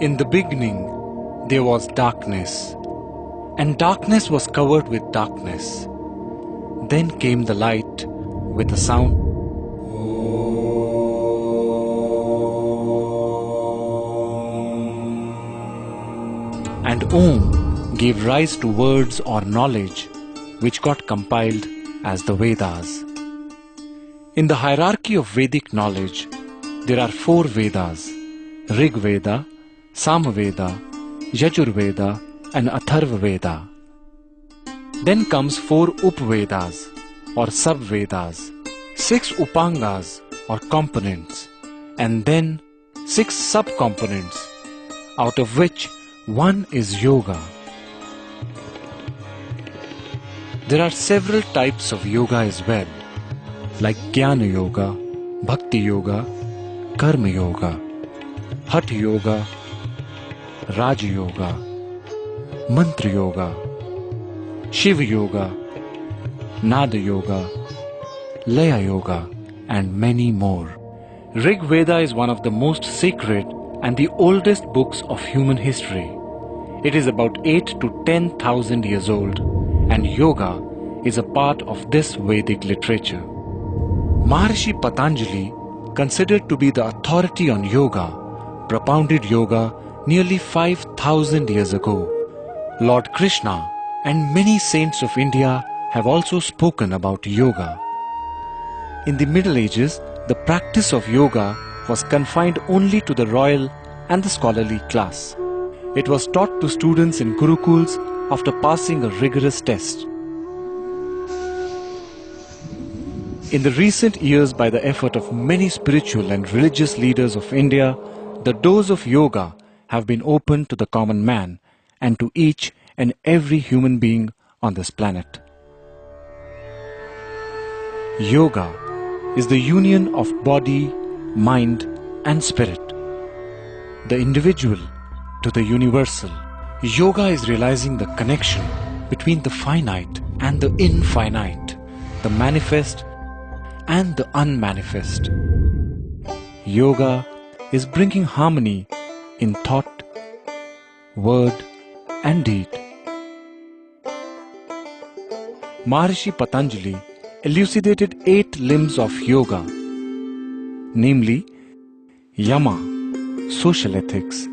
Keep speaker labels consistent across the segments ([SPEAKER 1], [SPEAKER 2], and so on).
[SPEAKER 1] In the beginning, there was darkness, and darkness was covered with darkness. Then came the light with a sound. And Om gave rise to words or knowledge which got compiled as the Vedas. In the hierarchy of Vedic knowledge, there are 4 Vedas: Rig Veda, Samaveda, Yajurveda and Atharva Veda. Then comes 4 Upvedas or Sub-Vedas, 6 Upangas or components, and then 6 sub-components, out of which 1 is Yoga. There are several types of yoga as well, like Jnana Yoga, Bhakti Yoga, Karma Yoga, Hatha Yoga, Raja Yoga, Mantra Yoga, Shiva Yoga, Nada Yoga, Laya Yoga and many more. Rig Veda is one of the most sacred and the oldest books of human history. It is about 8 to 10,000 years old, and yoga is a part of this Vedic literature. Maharishi Patanjali, considered to be the authority on yoga, propounded yoga nearly 5,000 years ago. Lord Krishna and many saints of India have also spoken about yoga. In the Middle Ages, the practice of yoga was confined only to the royal and the scholarly class. It was taught to students in gurukuls after passing a rigorous test. In the recent years, by the effort of many spiritual and religious leaders of India, the doors of yoga have been opened to the common man and to each and every human being on this planet. Yoga is the union of body, mind and spirit. The individual to the universal. Yoga is realizing the connection between the finite and the infinite, the manifest and the unmanifest. Yoga is bringing harmony in thought, word and deed. Maharishi Patanjali elucidated 8 limbs of yoga, namely Yama, social ethics,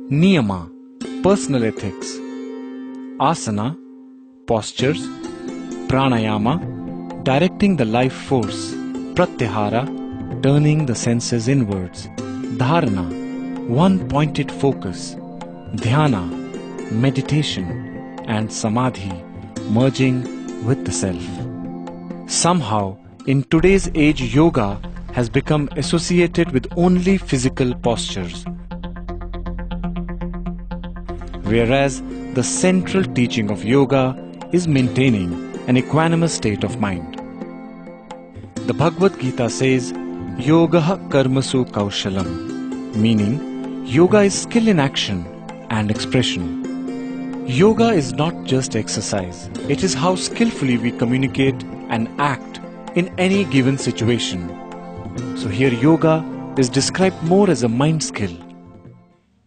[SPEAKER 1] Niyama, personal ethics, Asana, postures, Pranayama, directing the life force, Pratyahara, turning the senses inwards, Dharana, one-pointed focus, Dhyana, meditation, and Samadhi, merging with the self. Somehow, in today's age, yoga has become associated with only physical postures, whereas the central teaching of yoga is maintaining an equanimous state of mind. The Bhagavad Gita says, Yogaha karmasu kaushalam, meaning yoga is skill in action and expression. Yoga is not just exercise, it is how skillfully we communicate and act in any given situation. So here yoga is described more as a mind skill.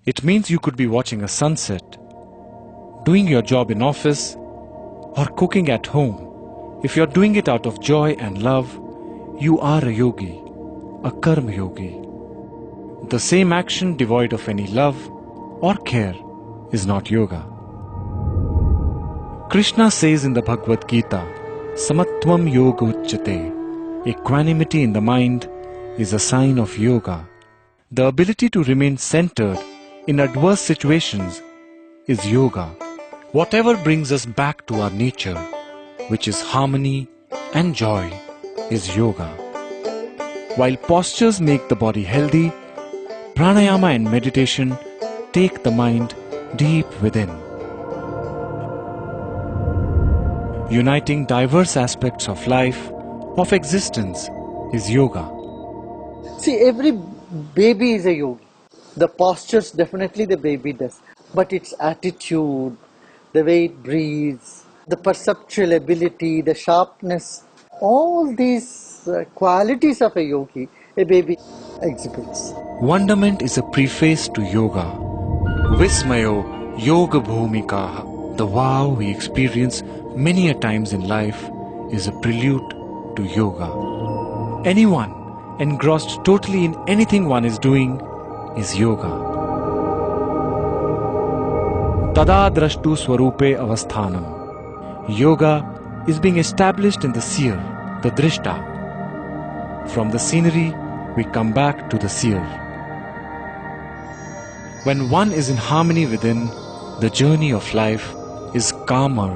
[SPEAKER 1] It means you could be watching a sunset, doing your job in office, or cooking at home. If you're doing it out of joy and love, you are a yogi, a karma yogi. The same action devoid of any love or care is not yoga. Krishna says in the Bhagavad Gita, Samatvam yoga uchyate. Equanimity in the mind is a sign of yoga. The ability to remain centered in adverse situations is yoga. Whatever brings us back to our nature, which is harmony and joy, is yoga. While postures make the body healthy, pranayama and meditation take the mind deep within. Uniting diverse aspects of life, of existence, is yoga.
[SPEAKER 2] See, every baby is a yogi. The postures definitely the baby does, but its attitude, the way it breathes, the perceptual ability, the sharpness, all these qualities of a yogi, a baby exhibits.
[SPEAKER 1] Wonderment is a preface to yoga. Vismayo Yoga Bhumikaha. The wow we experience many a times in life is a prelude to yoga. Anyone engrossed totally in anything one is doing is yoga. Tada drashtu swarupe avasthanam. Yoga is being established in the seer, the drishta. From the scenery, we come back to the seer. When one is in harmony within, the journey of life is calmer,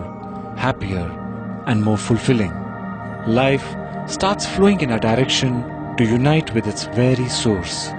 [SPEAKER 1] happier, and more fulfilling. Life starts flowing in a direction to unite with its very source.